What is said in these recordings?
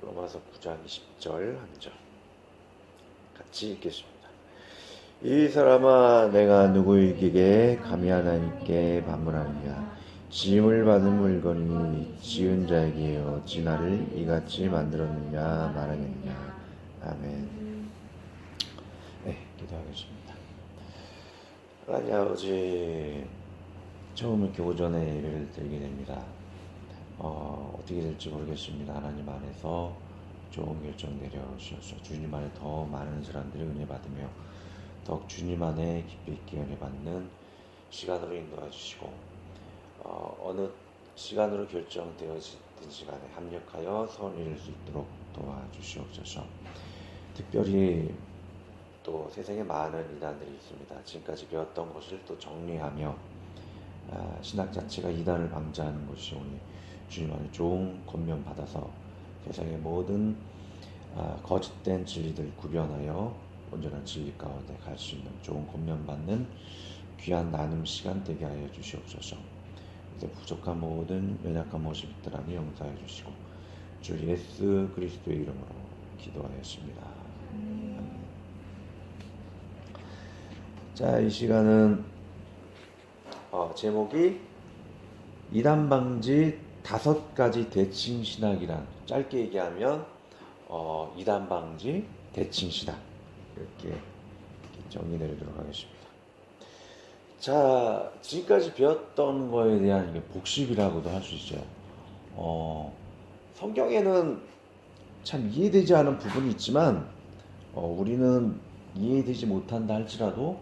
로마서 9장 20절 한 절 같이 읽겠습니다. 이 사람아 내가 누구에게 감히 하나님께 반문하느냐. 지음을 받은 물건이 지은 자에게 어찌 나를 이같이 만들었느냐 말하겠느냐. 아멘. 네, 기도하겠습니다. 하나님 아버지, 처음 이렇게 오전에 예배를 드리게 됩니다. 어떻게 될지 모르겠습니다. 하나님 안에서 좋은 결정 내려주셔서 주님 안에 더 많은 사람들이 은혜 받으며 더욱 주님 안에 깊이 있게 은혜 받는 시간으로 인도해 주시고, 어느 시간으로 결정되어진 시간에 합력하여 선을 이룰 수 있도록 도와주시옵소서. 특별히 또 세상에 많은 이단들이 있습니다. 지금까지 배웠던 것을 또 정리하며 신학 자체가 이단을 방지하는 것이 오니 주님 안에 좋은 권면 받아서 세상의 모든 거짓된 진리들 구별하여 온전한 진리 가운데 갈 수 있는 좋은 권면 받는 귀한 나눔 시간 되게 하여 주시옵소서. 이제 부족한 모든 연약한 모습 있더라면 용서해 주시고 주 예수 그리스도의 이름으로 기도하였습니다. 자, 이 시간은 제목이 이단 방지 5가지 대칭 신학이란, 짧게 얘기하면 이단 방지 대칭 신학, 이렇게 정리 내리도록 하겠습니다. 자, 지금까지 배웠던 거에 대한 복습이라고도 할 수 있어요. 성경에는 참 이해되지 않은 부분이 있지만 우리는 이해되지 못한다 할지라도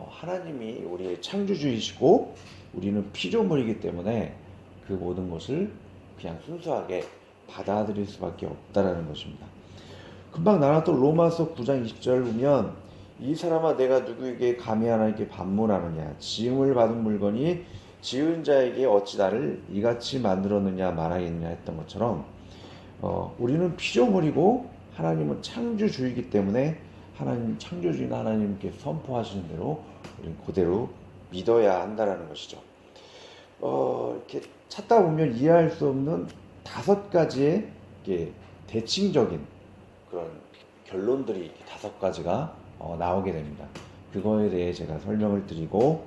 하나님이 우리의 창조주이시고 우리는 피조물이기 때문에 그 모든 것을 그냥 순수하게 받아들일 수밖에 없다라는 것입니다. 금방 나눴던 로마서 9장 20절 보면 이 사람아 내가 누구에게 감히 하나님께 반문하느냐. 지음을 받은 물건이 지은 자에게 어찌 나를 이같이 만들었느냐 말하겠느냐 했던 것처럼 우리는 피조물이고 하나님은 창조주이기 때문에 하나님 창조주인 하나님께 선포하시는 대로 우리는 그대로 믿어야 한다는 것이죠. 이렇게 찾다 보면 이해할 수 없는 5가지의 대칭적인 그런 결론들이 5가지가 나오게 됩니다. 그거에 대해 제가 설명을 드리고,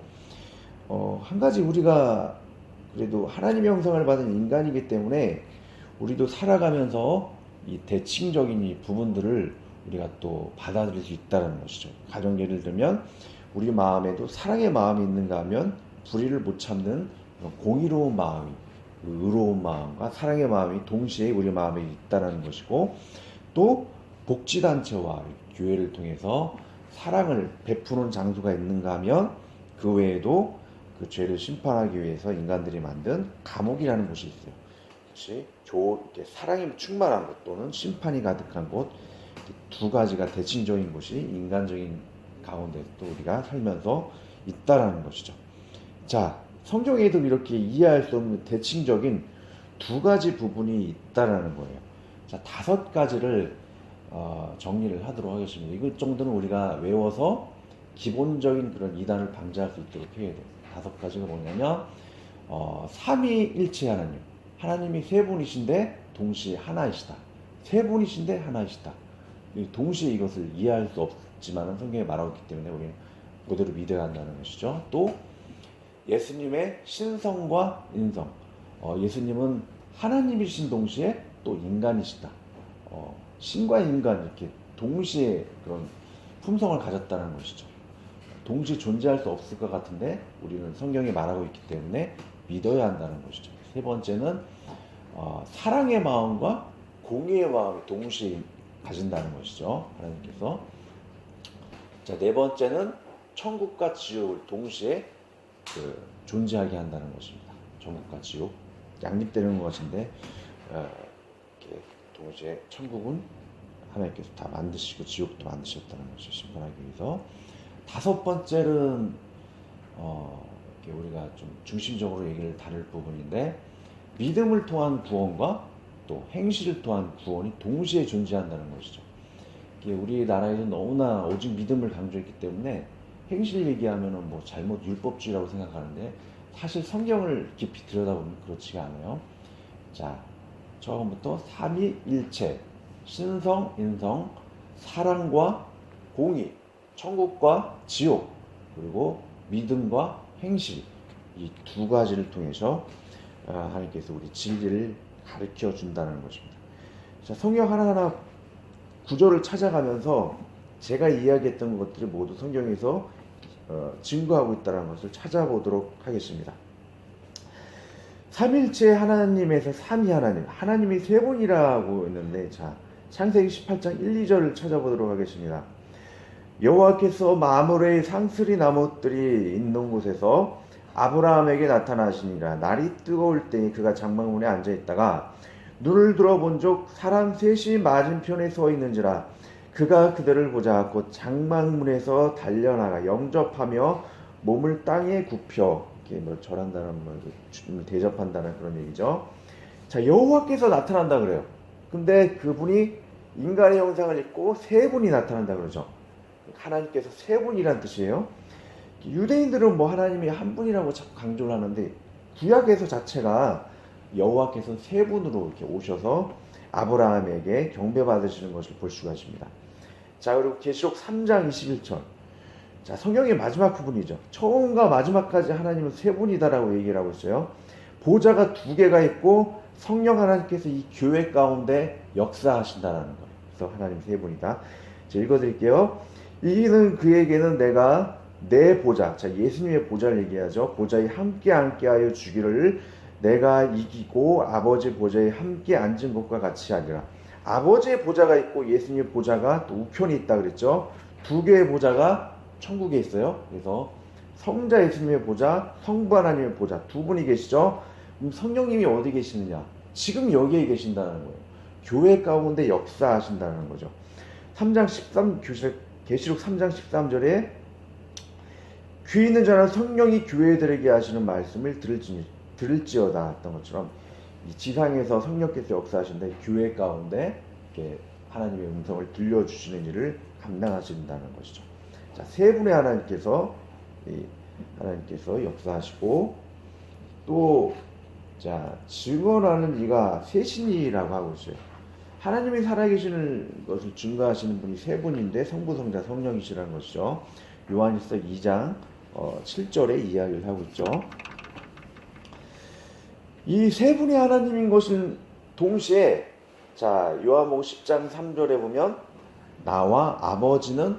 한 가지 우리가 그래도 하나님의 형상을 받은 인간이기 때문에 우리도 살아가면서 이 대칭적인 이 부분들을 우리가 또 받아들일 수 있다는 것이죠. 가령 예를 들면 우리 마음에도 사랑의 마음이 있는가 하면 불의를 못 참는 공의로운 마음이, 의로운 마음과 사랑의 마음이 동시에 우리 마음에 있다는 것이고, 또 복지단체와 교회를 통해서 사랑을 베푸는 장소가 있는가 하면 그 외에도 그 죄를 심판하기 위해서 인간들이 만든 감옥이라는 곳이 있어요. 그것이 사랑이 충만한 곳 또는 심판이 가득한 곳, 2가지가 대칭적인 곳이 인간적인 가운데 또 우리가 살면서 있다라는 것이죠. 자, 성경에도 이렇게 이해할 수 없는 대칭적인 2가지 부분이 있다라는 거예요. 자, 5가지를 정리를 하도록 하겠습니다. 이것 정도는 우리가 외워서 기본적인 그런 이단을 방지할 수 있도록 해야 돼요. 5가지가 뭐냐면 삼위일체 하나님, 하나님이 3분이신데 동시에 하나이시다. 3분이신데 하나이시다. 동시에 이것을 이해할 수 없지만 성경에 말하고 있기 때문에 우리는 그대로 믿어야 한다는 것이죠. 또 예수님의 신성과 인성, 예수님은 하나님이신 동시에 또 인간이시다. 신과 인간 이렇게 동시에 그런 품성을 가졌다는 것이죠. 동시에 존재할 수 없을 것 같은데 우리는 성경이 말하고 있기 때문에 믿어야 한다는 것이죠. 3번째는 사랑의 마음과 공의의 마음을 동시에 가진다는 것이죠. 하나님께서. 자, 4번째는 천국과 지옥을 동시에 존재하게 한다는 것입니다. 천국과 지옥 양립되는 것인데 이렇게 동시에 천국은 하나님께서 다 만드시고 지옥도 만드셨다는 것을 심판하기 위해서. 5번째는 이렇게 우리가 좀 중심적으로 얘기를 다룰 부분인데, 믿음을 통한 구원과 또 행실을 통한 구원이 동시에 존재한다는 것이죠. 우리나라에서 너무나 오직 믿음을 강조했기 때문에 행실 얘기하면은 뭐 잘못 율법주의라고 생각하는데 사실 성경을 깊이 들여다보면 그렇지가 않아요. 자, 처음부터 삼위일체, 신성, 인성, 사랑과 공의, 천국과 지옥, 그리고 믿음과 행실, 이 두 가지를 통해서 하나님께서 우리 진리를 가르쳐 준다는 것입니다. 자, 성경 하나하나 구절을 찾아가면서 제가 이야기했던 것들이 모두 성경에서 증거하고 있다는 것을 찾아보도록 하겠습니다. 삼일체 하나님에서 삼위 하나님, 하나님이 세 분이라고 했는데, 자, 창세기 18장 1, 2절을 찾아보도록 하겠습니다. 여호와께서 마므레의 상스리 나무들이 있는 곳에서 아브라함에게 나타나시니라. 날이 뜨거울 때에 그가 장막문에 앉아 있다가 눈을 들어본 적 사람 셋이 맞은편에 서 있는지라. 그가 그들을 보자 곧 장막문에서 달려나가 영접하며 몸을 땅에 굽혀, 이렇게 뭐 절한다는 대접한다는 그런 얘기죠. 자, 여호와께서 나타난다 그래요. 근데 그분이 인간의 형상을 입고 세 분이 나타난다 그러죠. 하나님께서 세 분이란 뜻이에요. 유대인들은 뭐 하나님이 한 분이라고 자꾸 강조를 하는데, 구약에서 자체가 여호와께서 세 분으로 이렇게 오셔서 아브라함에게 경배 받으시는 것을 볼 수가 있습니다. 자, 그리고 계시록 3장 21절. 자, 성경의 마지막 부분이죠. 처음과 마지막까지 하나님은 세 분이다라고 얘기를 하고 있어요. 보좌가 두 개가 있고 성령 하나님께서 이 교회 가운데 역사하신다는 거예요. 그래서 하나님 세 분이다. 자, 읽어드릴게요. 이기는 그에게는 내가 내 보좌, 자, 예수님의 보좌를 얘기하죠. 보좌에 함께 앉게 하여 주기를 내가 이기고 아버지 보좌에 함께 앉은 것과 같이 하리라. 아버지의 보좌가 있고 예수님의 보좌가 또 우편이 있다 그랬죠. 두 개의 보좌가 천국에 있어요. 그래서 성자 예수님의 보좌, 성부 하나님의 보좌, 두 분이 계시죠. 그럼 성령님이 어디 계시느냐? 지금 여기에 계신다는 거예요. 교회 가운데 역사하신다는 거죠. 3장 13, 계시록 3장 13절에 귀 있는 자는 성령이 교회들에게 하시는 말씀을 들을지어다 했던 것처럼, 이 지상에서 성령께서 역사하신데 교회 가운데 이렇게 하나님의 음성을 들려주시는 일을 감당하신다는 것이죠. 자, 세 분의 하나님께서 역사하시고, 또 자, 증언하는 이가 셋이라고 하고 있어요. 하나님이 살아계시는 것을 증거하시는 분이 세 분인데 성부, 성자, 성령이시라는 것이죠. 요한일서 2장 7절에 이야기를 하고 있죠. 이 세 분의 하나님인 것은 동시에, 자, 요한복음 10장 3절에 보면 나와 아버지는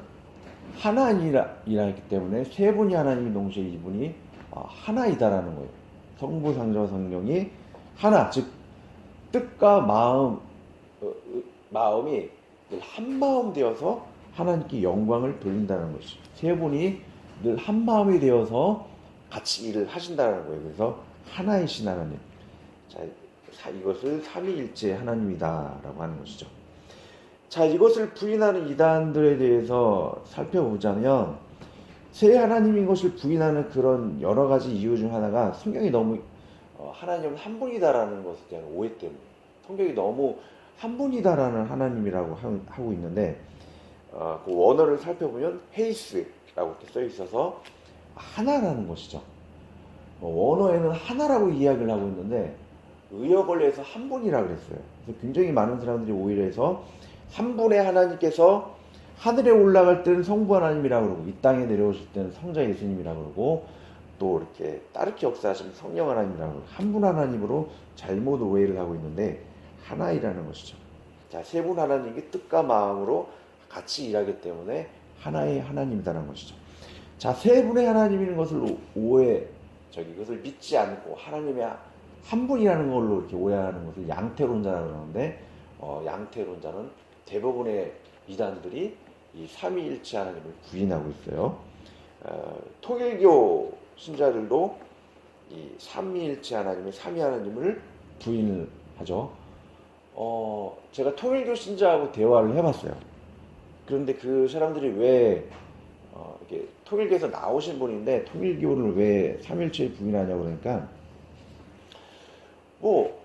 하나이라기 때문에 세 분이 하나님인 동시에 이분이 하나이다라는 거예요. 성부, 성자, 성령이 하나, 즉 뜻과 마음이 늘 한 마음 되어서 하나님께 영광을 돌린다는 것이죠. 세 분이 늘 한 마음이 되어서 같이 일을 하신다는 거예요. 그래서 하나이신 하나님. 자, 이것을 삼위일체 하나님이다라고 하는 것이죠. 자, 이것을 부인하는 이단들에 대해서 살펴보자면, 세 하나님인 것을 부인하는 그런 여러 가지 이유 중 하나가 성경이 너무 하나님은 한 분이다라는 것에 대한 오해 때문에, 성경이 너무 한 분이다라는 하나님이라고 하고 있는데, 그 원어를 살펴보면 헤이스라고 이렇게 써 있어서 하나라는 것이죠. 원어에는 하나라고 이야기를 하고 있는데 의역어에서 한 분이라고 그랬어요. 그래서 굉장히 많은 사람들이 오히려 해서 한 분의 하나님께서 하늘에 올라갈 때는 성부 하나님이라고 그러고 이 땅에 내려오실 때는 성자 예수님이라고 그러고 또 이렇게 따르게 역사하시는 성령 하나님이라고 그러고 한 분 하나님으로 잘못 오해를 하고 있는데 하나이라는 것이죠. 자, 세 분 하나님이 뜻과 마음으로 같이 일하기 때문에 하나의 하나님이라는 것이죠. 자, 세 분의 하나님인 것을 이것을 믿지 않고 하나님의 한 분이라는 걸로 이렇게 오해하는 것을 양태론자라고 그러는데, 양태론자는 대부분의 이단들이 이 삼위일체 하나님을 부인하고 있어요. 통일교 신자들도 이 삼위일체 하나님의 삼위 하나님을 부인을 하죠. 제가 통일교 신자하고 대화를 해봤어요. 그런데 그 사람들이 왜 이렇게 통일교에서 나오신 분인데 통일교를 왜 삼위일체를 부인하냐고 그러니까, 뭐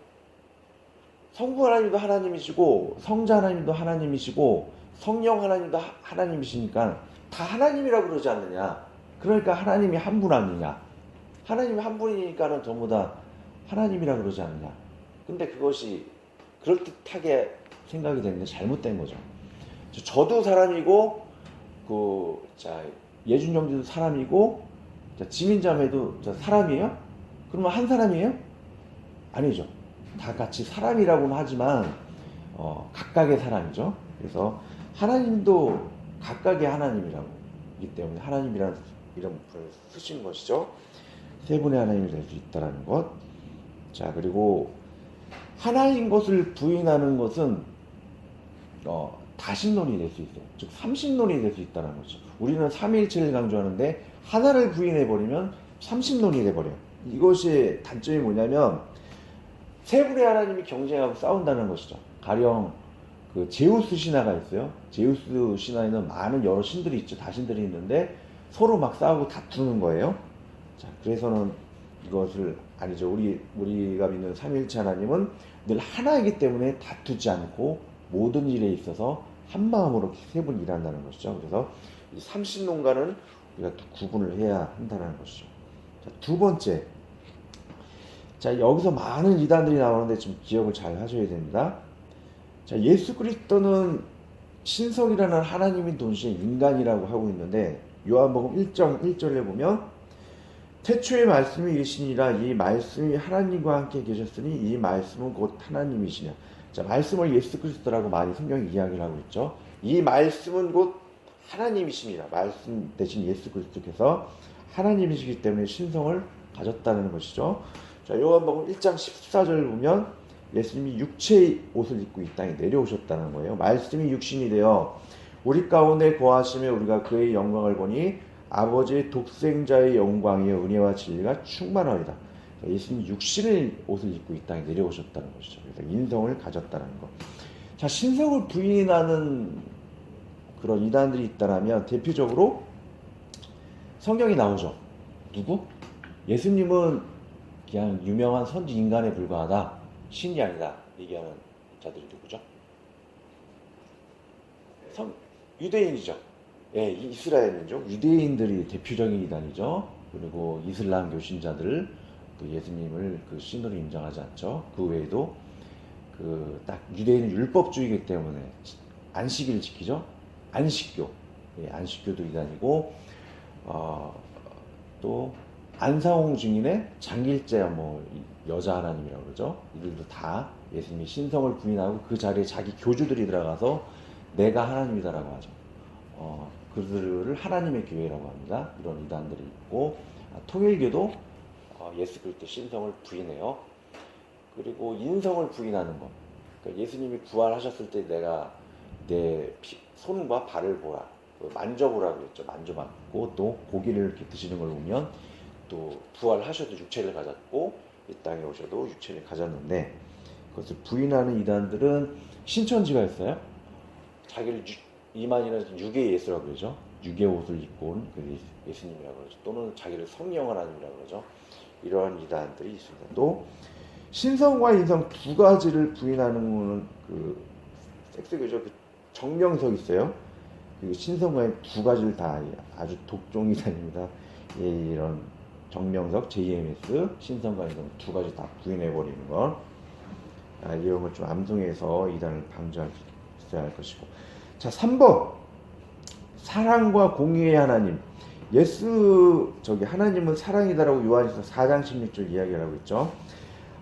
성부 하나님도 하나님이시고 성자 하나님도 하나님이시고 성령 하나님도 하나님이시니까 다 하나님이라고 그러지 않느냐. 그러니까 하나님이 한 분 아니냐. 하나님이 한 분이니까는 전부 다 하나님이라고 그러지 않느냐. 근데 그것이 그럴듯하게 생각이 되는데 잘못된 거죠. 저도 사람이고 예준 형제도 사람이고 지민자매도 사람이에요? 그러면 한 사람이에요? 아니죠. 다 같이 사람이라고는 하지만 각각의 사람이죠. 그래서 하나님도 각각의 하나님이라고 이기 때문에 하나님이라는 이름을 쓰신 것이죠. 세 분의 하나님이 될 수 있다는 것. 자, 그리고 하나인 것을 부인하는 것은 다신론이 될 수 있어요. 즉 삼신론이 될 수 있다는 거죠. 우리는 삼위일체를 강조하는데 하나를 부인해버리면 삼신론이 돼버려요. 이것이 단점이 뭐냐면 세 분의 하나님이 경쟁하고 싸운다는 것이죠. 가령 그 제우스 신화가 있어요. 제우스 신화에는 많은 여러 신들이 있죠. 다신들이 있는데 서로 막 싸우고 다투는 거예요. 자, 그래서는 이것을 아니죠. 우리가 믿는 삼위일체 하나님은 늘 하나이기 때문에 다투지 않고 모든 일에 있어서 한 마음으로 세 분이 일한다는 것이죠. 그래서 이 삼신론과는 우리가 또 구분을 해야 한다는 것이죠. 자, 두 번째. 자, 여기서 많은 이단들이 나오는데 좀 기억을 잘 하셔야 됩니다. 자, 예수 그리스도는 신성이라는 하나님인 동시에 인간이라고 하고 있는데 요한복음 1장 1절에 보면 태초에 말씀이 계시니라 이 말씀이 하나님과 함께 계셨으니 이 말씀은 곧 하나님이시냐. 자, 말씀을 예수 그리스도라고 많이 성경이 이야기를 하고 있죠. 이 말씀은 곧 하나님이시니라. 말씀 대신 예수 그리스도께서 하나님이시기 때문에 신성을 가졌다는 것이죠. 자, 요한복음 1장 14절 보면 예수님이 육체의 옷을 입고 이 땅에 내려오셨다는 거예요. 말씀이 육신이 되어 우리 가운데 거하시며 우리가 그의 영광을 보니 아버지의 독생자의 영광이요 은혜와 진리가 충만하리다. 예수님이 육신의 옷을 입고 이 땅에 내려오셨다는 것이죠. 그래서 인성을 가졌다는 것. 자, 신성을 부인하는 그런 이단들이 있다라면 대표적으로 성경이 나오죠. 누구? 예수님은 그냥 유명한 선지 인간에 불과하다. 신이 아니다. 얘기하는 자들이 누구죠? 유대인이죠. 예, 이스라엘인죠. 유대인들이 대표적인 이단이죠. 그리고 이슬람 교신자들 또 예수님을 그 신으로 인정하지 않죠. 그 외에도 딱 유대인은 율법주의이기 때문에 안식일을 지키죠. 안식교, 예, 안식교도 이단이고 또 안상홍 증인의 장길제 여자 하나님이라고 그러죠. 이들도 다 예수님이 신성을 부인하고 그 자리에 자기 교주들이 들어가서 내가 하나님이다라고 하죠. 그들을 하나님의 교회라고 합니다. 이런 이단들이 있고 통일교도 예수 그리스도 신성을 부인해요. 그리고 인성을 부인하는 것. 그러니까 예수님이 부활하셨을 때 내가 내 손과 발을 보라, 만져보라고 했죠. 만져봤고 또 고기를 이렇게 드시는 걸 보면 또 부활하셔도 육체를 가졌고 이 땅에 오셔도 육체를 가졌는데 그것을 부인하는 이단들은 신천지가 있어요. 자기를 이만희는 유괴 예수라고 그러죠. 유괴 옷을 입고 온 예수님이라고 그러죠. 또는 자기를 성령 하나님이라고 그러죠. 이러한 이단들이 있습니다. 또 신성과 인성 두 가지를 부인하는 섹스교죠. 정명석 있어요. 신성과 두 가지를 다 아주 독종 이단입니다. 예, 이런 정명석, JMS, 신성과 인성 두 가지 다 부인해버리는 것. 이런 걸 좀 암송해서 이단을 방지할 수 있어야 할 것이고. 자, 3번. 사랑과 공의의 하나님. 하나님은 사랑이다라고 요한에서 4장 16절 이야기를 하고 있죠.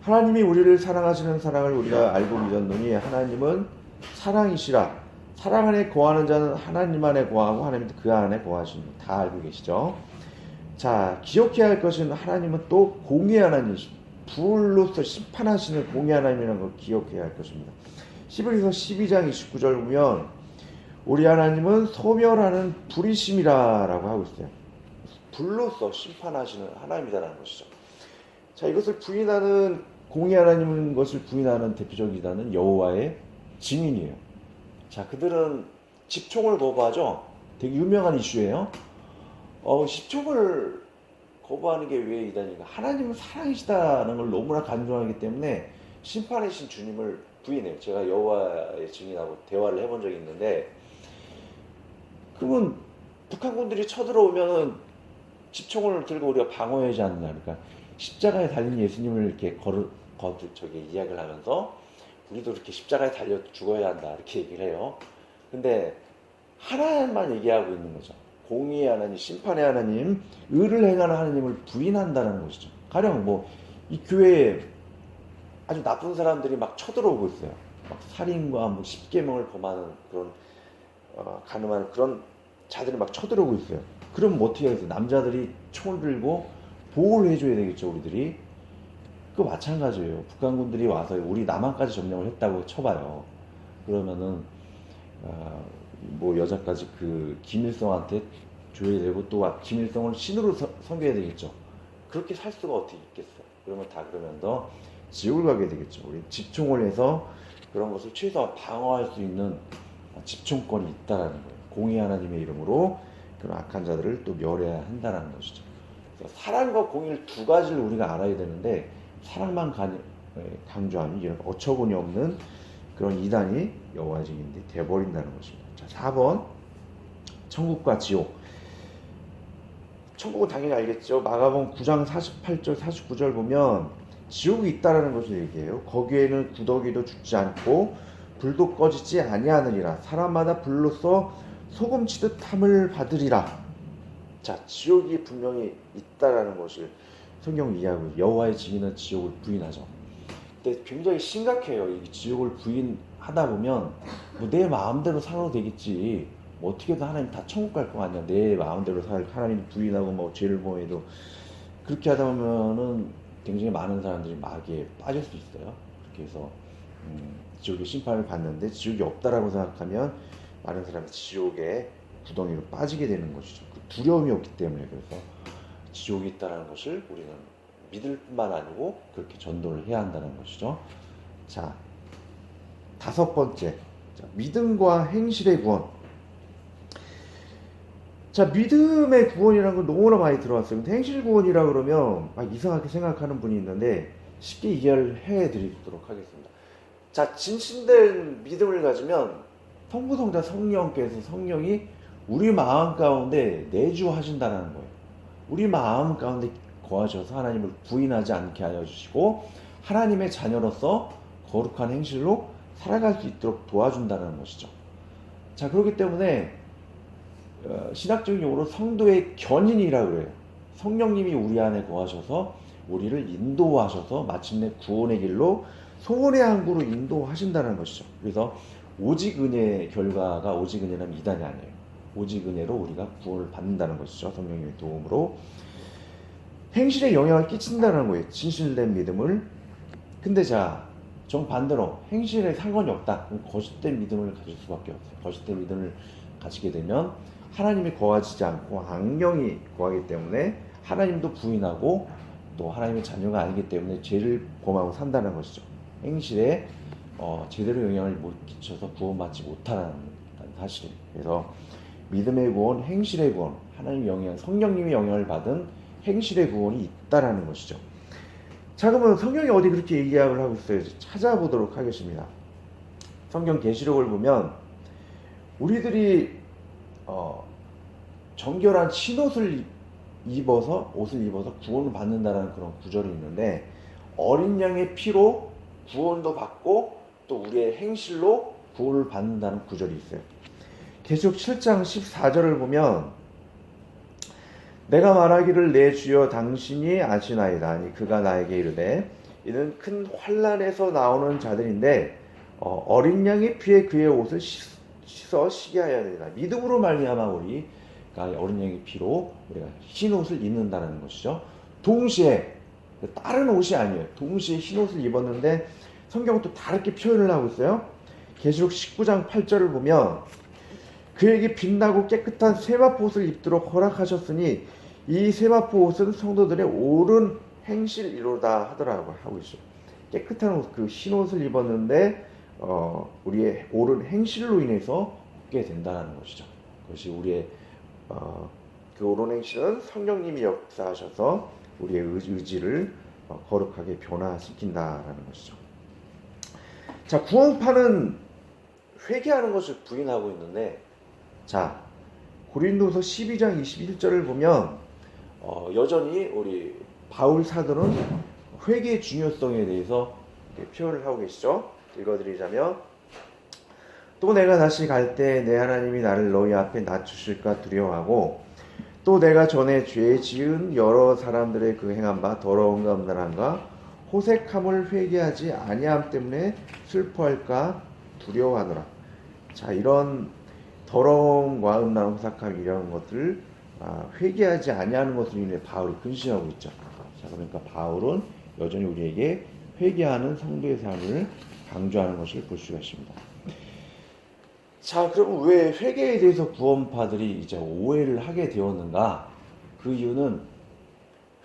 하나님이 우리를 사랑하시는 사랑을 우리가 알고 믿었노니 하나님은 사랑이시라. 사랑 안에 거하는 자는 하나님 안에 거하고 하나님도 그 안에 거하십니다. 다 알고 계시죠. 자, 기억해야 할 것은 하나님은 또 공의 하나님이십니다. 불로서 심판하시는 공의 하나님이라는 걸 기억해야 할 것입니다. 히브리서 12장 29절 보면 우리 하나님은 소멸하는 불이심이라고 하고 있어요. 불로서 심판하시는 하나님이라는 것이죠. 자, 이것을 부인하는 공의 하나님인 것을 부인하는 대표적 이단은 여호와의 증인이에요. 자, 그들은 집총을 거부하죠. 되게 유명한 이슈예요. 집총을 거부하는 게 왜 이단인가? 하나님은 사랑이시다는 걸 너무나 간절하기 때문에 심판의 신 주님을 부인해요. 제가 여호와의 증인하고 대화를 해본 적이 있는데, 그러면 북한군들이 쳐들어오면 집총을 들고 우리가 방어해야지 않느냐. 그러니까 십자가에 달린 예수님을 이렇게 이야기를 하면서 우리도 이렇게 십자가에 달려 죽어야 한다 이렇게 얘기를 해요. 근데 하나님만 얘기하고 있는 거죠. 공의의 하나님, 심판의 하나님, 의를 행하는 하나님을 부인한다는 것이죠. 가령 뭐 이 교회에 아주 나쁜 사람들이 막 쳐들어오고 있어요. 막 살인과 뭐 십계명을 범하는 그런 가늠한 그런 자들이 막 쳐들어오고 있어요. 그럼 뭐 어떻게 해야겠어요? 남자들이 총을 들고 보호를 해줘야 되겠죠, 우리들이. 그 마찬가지예요. 북한군들이 와서 우리 남한까지 점령을 했다고 쳐봐요. 그러면은 뭐 여자까지 그 김일성한테 줘야 되고 또 김일성을 신으로 섬겨야 되겠죠. 그렇게 살 수가 어떻게 있겠어요? 그러면 다 그러면서 지옥을 가게 되겠죠. 우리 집총을 해서 그런 것을 최소한 방어할 수 있는 집총권이 있다라는 거예요. 공의 하나님의 이름으로 그런 악한 자들을 또 멸해야 한다는 것이죠. 그래서 사랑과 공의를 두 가지를 우리가 알아야 되는데 사랑만 강조하면 이런 어처구니 없는 그런 이단이 여호와의 증인들이 돼버린다는 것입니다. 자, 4번 천국과 지옥. 천국은 당연히 알겠죠. 마가복음 9장 48절 49절 보면 지옥이 있다라는 것을 얘기해요. 거기에는 구더기도 죽지 않고 불도 꺼지지 아니하느니라. 사람마다 불로써 소금치듯 탐을 받으리라. 자, 지옥이 분명히 있다라는 것을 성경 이야기. 여호와의 증인은 지옥을 부인하죠. 근데 굉장히 심각해요. 이 지옥을 부인하다 보면 뭐 내 마음대로 살아도 되겠지. 뭐 어떻게든 하나님 다 천국 갈 거 아니야. 내 마음대로 살 하나님 부인하고 뭐 죄를 범해도 그렇게 하다 보면은 굉장히 많은 사람들이 마귀에 빠질 수 있어요. 그렇게 해서 지옥의 심판을 받는데 지옥이 없다라고 생각하면 많은 사람이 지옥의 구덩이로 빠지게 되는 것이죠. 그 두려움이 없기 때문에. 그래서 지옥이 있다는 것을 우리는 믿을 뿐만 아니고 그렇게 전도를 해야 한다는 것이죠. 자, 5번째, 자, 믿음과 행실의 구원. 자, 믿음의 구원이라는 건 너무나 많이 들어왔어요. 근데 행실 구원이라 그러면 막 이상하게 생각하는 분이 있는데 쉽게 이해를 해드리도록 하겠습니다. 자, 진실된 믿음을 가지면 성부성자 성령께서 성령이 우리 마음 가운데 내주하신다는 거예요. 우리 마음 가운데 거하셔서 하나님을 부인하지 않게 하여 주시고 하나님의 자녀로서 거룩한 행실로 살아갈 수 있도록 도와준다는 것이죠. 자, 그렇기 때문에 신학적인 용어로 성도의 견인이라고 해요. 성령님이 우리 안에 거하셔서 우리를 인도하셔서 마침내 구원의 길로 소원의 항구로 인도하신다는 것이죠. 그래서 오직 은혜의 결과가 오직 은혜라면 이단이 아니에요. 오직 은혜로 우리가 구원을 받는다는 것이죠. 성령님의 도움으로. 행실에 영향을 끼친다는 거예요. 진실된 믿음을. 근데 자, 정반대로 행실에 상관이 없다. 그럼 거짓된 믿음을 가질 수밖에 없어요. 거짓된 믿음을 가지게 되면 하나님이 거하지 않고 악령이 거하기 때문에 하나님도 부인하고 또 하나님의 자녀가 아니기 때문에 죄를 범하고 산다는 것이죠. 행실에 제대로 영향을 못 끼쳐서 구원받지 못하는 사실. 그래서 믿음의 구원, 행실의 구원, 하나님의 영향, 성령님의 영향을 받은 행실의 구원이 있다라는 것이죠. 자, 그러면 성경이 어디 그렇게 얘기를 하고 있어요? 찾아보도록 하겠습니다. 성경 계시록을 보면 우리들이 정결한 흰옷을 옷을 입어서 구원을 받는다는 그런 구절이 있는데 어린 양의 피로 구원도 받고 또 우리의 행실로 구원을 받는다는 구절이 있어요. 계시록 7장 14절을 보면 내가 말하기를 내 주여 당신이 아시나이다. 아니 그가 나에게 이르되 이는 큰 환난에서 나오는 자들인데 어린 양의 피에 그의 옷을 씻어 시게 하여야 되나. 믿음으로 말미암아 우리가 어린 양의 피로 우리가 흰 옷을 입는다는 것이죠. 동시에 다른 옷이 아니에요. 동시에 흰 옷을 입었는데 성경은 또 다르게 표현을 하고 있어요. 계시록 19장 8절을 보면 그에게 빛나고 깨끗한 세마포 옷을 입도록 허락하셨으니 이 세마포 옷은 성도들의 옳은 행실이로다 하더라고 하고 있어요. 깨끗한 옷, 그 흰 옷을 입었는데 우리의 옳은 행실로 인해서 얻게 된다는 것이죠. 그것이 우리의 그 옳은 행실은 성령님이 역사하셔서 우리의 의지를 거룩하게 변화시킨다라는 것이죠. 자, 구원파는 회개하는 것을 부인하고 있는데, 자, 고린도서 12장 21절을 보면 여전히 우리 바울 사도는 회개의 중요성에 대해서 표현을 하고 계시죠. 읽어드리자면 또 내가 다시 갈 때 내 하나님이 나를 너희 앞에 낮추실까 두려워하고 또 내가 전에 죄 지은 여러 사람들의 그 행한 바 더러움과 음란함과 호색함을 회개하지 아니함 때문에 슬퍼할까 두려워하노라. 자, 이런 더러움과 음란함, 호색함 이런 것들을 회개하지 아니하는 것으로 인해 바울이 근심하고 있죠. 자, 그러니까 바울은 여전히 우리에게 회개하는 성도의 삶을 강조하는 것을 볼 수가 있습니다. 자, 그럼 왜 회개에 대해서 구원파들이 이제 오해를 하게 되었는가? 그 이유는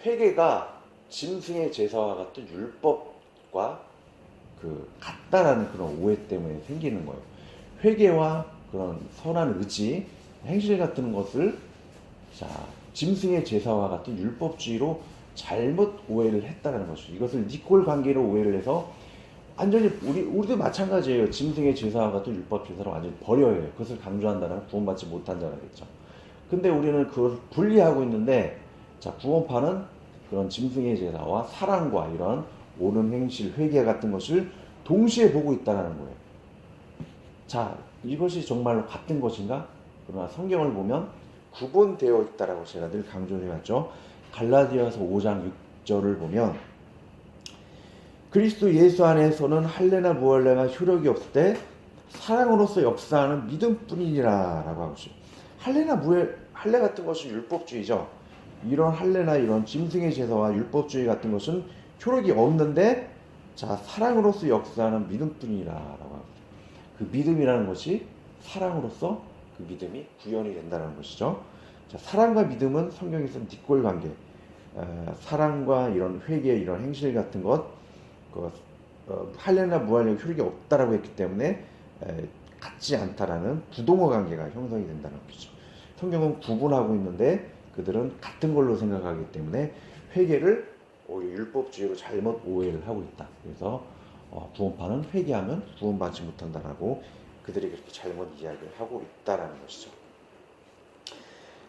회개가 짐승의 제사와 같은 율법과 같다라는 그런 오해 때문에 생기는 거예요. 회개와 그런 선한 의지, 행실 같은 것을 자, 짐승의 제사와 같은 율법주의로 잘못 오해를 했다는 것이죠. 이것을 니콜 관계로 오해를 해서 완전히 우리도 마찬가지예요. 짐승의 제사와 같은 율법 제사를 완전히 버려야 해요. 그것을 강조한다는 구원받지 못한 자라겠죠. 근데 우리는 그것을 분리하고 있는데, 자, 구원파는 그런 짐승의 제사와 사랑과 이런 옳은 행실, 회개 같은 것을 동시에 보고 있다는 거예요. 자, 이것이 정말로 같은 것인가? 그러나 성경을 보면 구분되어 있다라고 제가 늘 강조해왔죠. 갈라디아서 5장 6절을 보면 그리스도 예수 안에서는 할례나 무할례가 효력이 없을 때 사랑으로서 역사하는 믿음뿐이니라 라고 하고 있어요. 할례 같은 것은 율법주의죠. 이런 할례나 이런 짐승의 제사와 율법주의 같은 것은 효력이 없는데, 자, 사랑으로서 역사하는 믿음뿐이니라 라고 하고 있어요. 그 믿음이라는 것이 사랑으로서 그 믿음이 구현이 된다는 것이죠. 자, 사랑과 믿음은 성경에서는 뒷골 관계, 사랑과 이런 회개, 이런 행실 같은 것, 할례나 무할례가 효력이 없다라고 했기 때문에 같지 않다라는 부동어 관계가 형성이 된다는 것이죠. 성경은 구분하고 있는데 그들은 같은 걸로 생각하기 때문에 회개를 오히려 율법주의로 잘못 오해를 하고 있다. 그래서 구원파는 회개하면 구원받지 못한다라고 그들이 그렇게 잘못 이야기를 하고 있다라는 것이죠.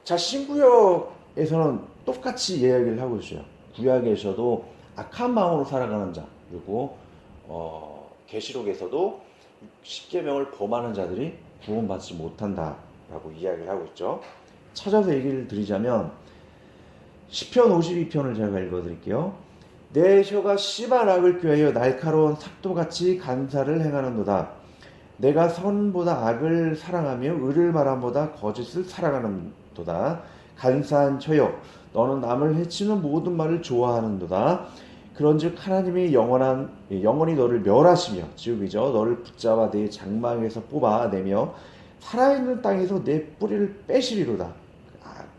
자, 신구역에서는 똑같이 이야기를 하고 있어요. 구약에서도 악한 마음으로 살아가는 자, 그리고 계시록에서도 십계명을 범하는 자들이 구원받지 못한다라고 이야기를 하고 있죠. 찾아서 얘기를 드리자면 시편 52편을 제가 읽어드릴게요. 내 혀가 심한 악을 꾀하여 날카로운 삭도같이 간사를 행하는도다. 내가 선보다 악을 사랑하며 의를 말함보다 거짓을 사랑하는도다. 간사한 혀여, 너는 남을 해치는 모든 말을 좋아하는도다. 그런즉 하나님이 영원히 너를 멸하시며 지옥이죠. 너를 붙잡아 내 장막에서 뽑아내며 살아있는 땅에서 내 뿌리를 빼시리로다.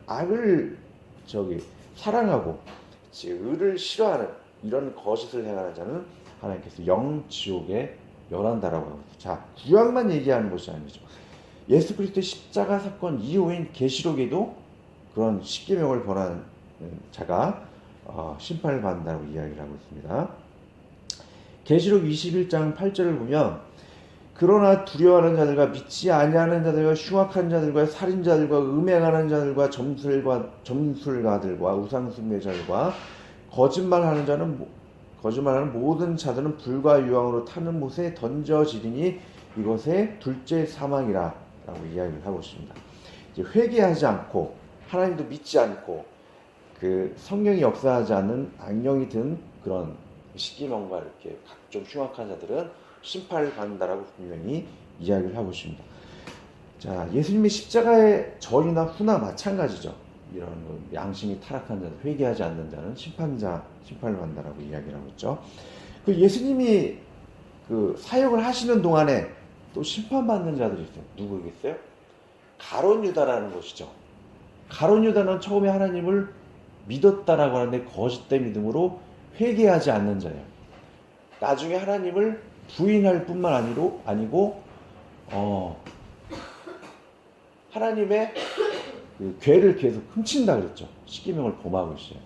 악을 사랑하고 의를 싫어하는 이런 거짓을 행하는 자는 하나님께서 지옥에 멸한다라고 합니다. 자, 구약만 얘기하는 것이 아니죠. 예수 그리스도의 십자가 사건 이후인 계시록에도 그런 십계명을 범하는 자가 심판을 받는다고 이야기를 하고 있습니다. 계시록 21장 8절을 보면 그러나 두려워하는 자들과 믿지 아니하는 자들과 흉악한 자들과 살인자들과 음행하는 자들과 점술가들과 우상숭배자들과 거짓말하는 모든 자들은 불과 유황으로 타는 못에 던져지리니 이것의 둘째 사망이라 라고 이야기를 하고 있습니다. 이제 회개하지 않고 하나님도 믿지 않고 그 성령이 역사하지 않는 악령이 든 그런 십계명과 이렇게 각종 흉악한 자들은 심판을 받는다라고 분명히 이야기를 하고 있습니다. 자, 예수님의 십자가의 전이나 후나 마찬가지죠. 이런 양심이 타락한 자들, 회개하지 않는 자는 심판을 받는다라고 이야기를 하고 있죠. 그 예수님이 그 사역을 하시는 동안에 또 심판받는 자들이 있어요. 누구겠어요? 가룟 유다라는 것이죠. 가룟 유다는 처음에 하나님을 믿었다라고 하는데 거짓된 믿음으로 회개하지 않는 자예요. 나중에 하나님을 부인할 뿐만 아니고 하나님의 그 괴를 계속 훔친다 그랬죠. 십계명을 범하고 있어요.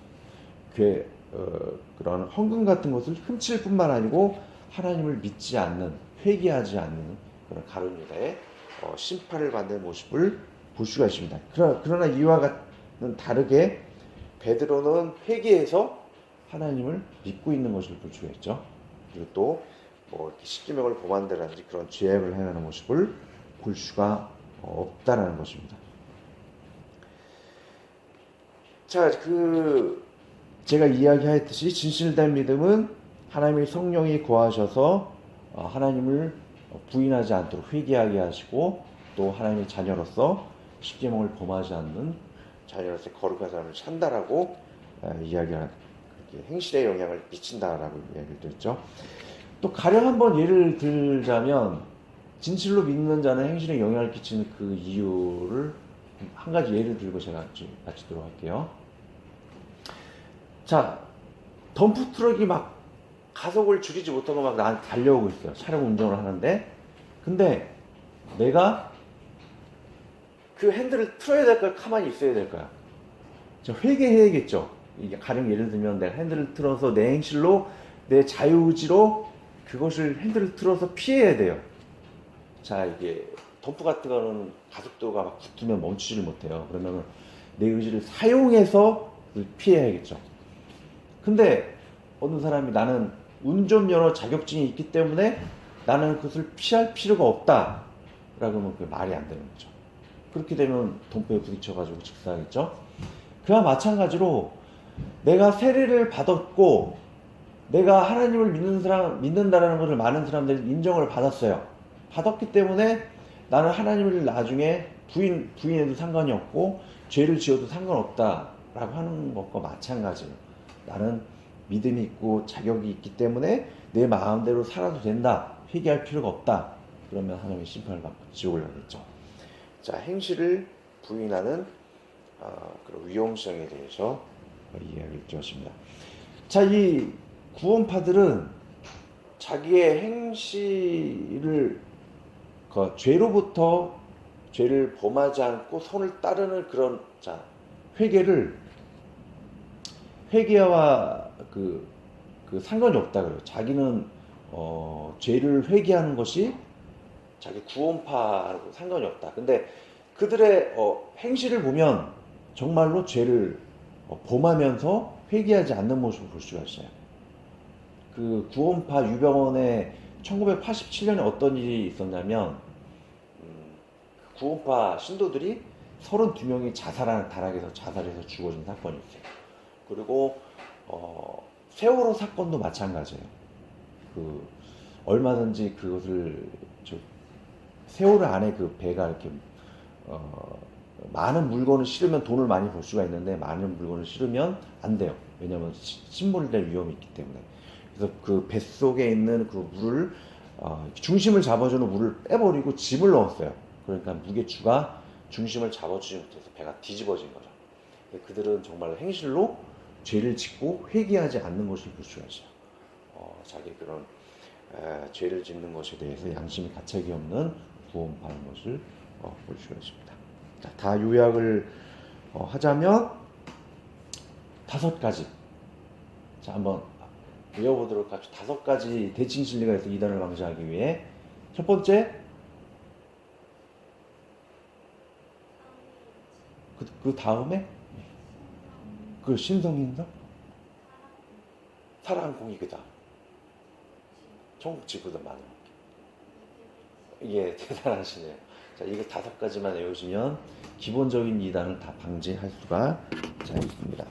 그런 헌금 같은 것을 훔칠 뿐만 아니고 하나님을 믿지 않는, 회개하지 않는 그런 가룟 유다의 심판을 받는 모습을 볼 수가 있습니다. 그러나 이와 같은 다르게 베드로는 회개해서 하나님을 믿고 있는 것을 볼 수가 있죠. 그리고 또 뭐 이렇게 십계명을 범한다든지 그런 죄악을 행하는 모습을 볼 수가 없다라는 것입니다. 자, 제가 이야기하였듯이 진실된 믿음은 하나님의 성령이 거하셔서 하나님을 부인하지 않도록 회개하게 하시고 또 하나님의 자녀로서 십계명을 범하지 않는 자녀로서 거룩한 삶을 산다라고 이야기하는 행실에 영향을 미친다라고 이야기를 드렸죠. 또 가령 한번 예를 들자면 진실로 믿는 자는 행실에 영향을 끼치는 그 이유를 한 가지 예를 들고 제가 마치도록 할게요. 자, 덤프트럭이 막 가속을 줄이지 못하고 막 나한테 달려오고 있어요. 차량 운전을 하는데 근데 내가 그 핸들을 틀어야 될까요? 가만히 있어야 될까요? 저 회개해야겠죠. 이게 가령 예를 들면 내가 핸들을 틀어서 내 행실로 내 자유의지로 그것을 핸들을 틀어서 피해야 돼요. 자, 이게 덤프 같은 거는 가속도가 막 붙으면 멈추지를 못해요. 그러면 내 의지를 사용해서 피해야겠죠. 근데 어느 사람이 나는 운전면허 자격증이 있기 때문에 나는 그것을 피할 필요가 없다 라고 하면 그게 말이 안 되는 거죠. 그렇게 되면 덤프에 부딪혀가지고 직사하겠죠. 그와 마찬가지로 내가 세례를 받았고 내가 하나님을 믿는다라는 것을 많은 사람들이 인정을 받았어요. 받았기 때문에 나는 하나님을 나중에 부인해도 상관이 없고 죄를 지어도 상관없다라고 하는 것과 마찬가지예요. 나는 믿음이 있고 자격이 있기 때문에 내 마음대로 살아도 된다. 회개할 필요가 없다. 그러면 하나님의 심판을 받고 지옥을 가겠죠. 자, 행실을 부인하는 그런 위험성에 대해서 이야기를 드렸습니다. 자, 이 구원파들은 자기의 행실을 죄로부터 죄를 범하지 않고 선을 따르는 그런 회개와 그 상관이 없다 그래요. 자기는 죄를 회개하는 것이 자기 구원파하고 상관이 없다. 근데 그들의 행실을 보면 정말로 죄를 범하면서 회개하지 않는 모습을 볼 수가 있어요. 그 구원파 유병원에 1987년에 어떤 일이 있었냐면 구원파 신도들이 32명이 다락에서 자살해서 죽어진 사건이 있어요. 그리고 세월호 사건도 마찬가지예요. 얼마든지 그것을 세월호 안에 그 배가 이렇게 많은 물건을 실으면 돈을 많이 벌 수가 있는데 많은 물건을 실으면 안 돼요. 왜냐하면 침몰될 위험이 있기 때문에. 그래서 그 뱃속에 있는 그 물을 중심을 잡아주는 물을 빼버리고 짐을 넣었어요. 그러니까 무게추가 중심을 잡아주지 못해서 배가 뒤집어진 거죠. 그들은 정말 행실로 죄를 짓고 회개하지 않는 것을 볼 수가 있어요. 자기 그런 죄를 짓는 것에 대해서 양심이 가책이 없는 구원받는 것을 볼 수가 있습니다. 자, 다 요약을 하자면 5가지. 자, 한번 외워보도록 합시다. 5가지 대칭 진리가 있어 이단을 방지하기 위해. 첫 번째, 그 다음에 그 신성인성, 사랑, 공의그다. 천국지구도 많은. 예, 대단하시네요. 자, 이거 5가지만 외우시면 기본적인 이단을 다 방지할 수가 있습니다.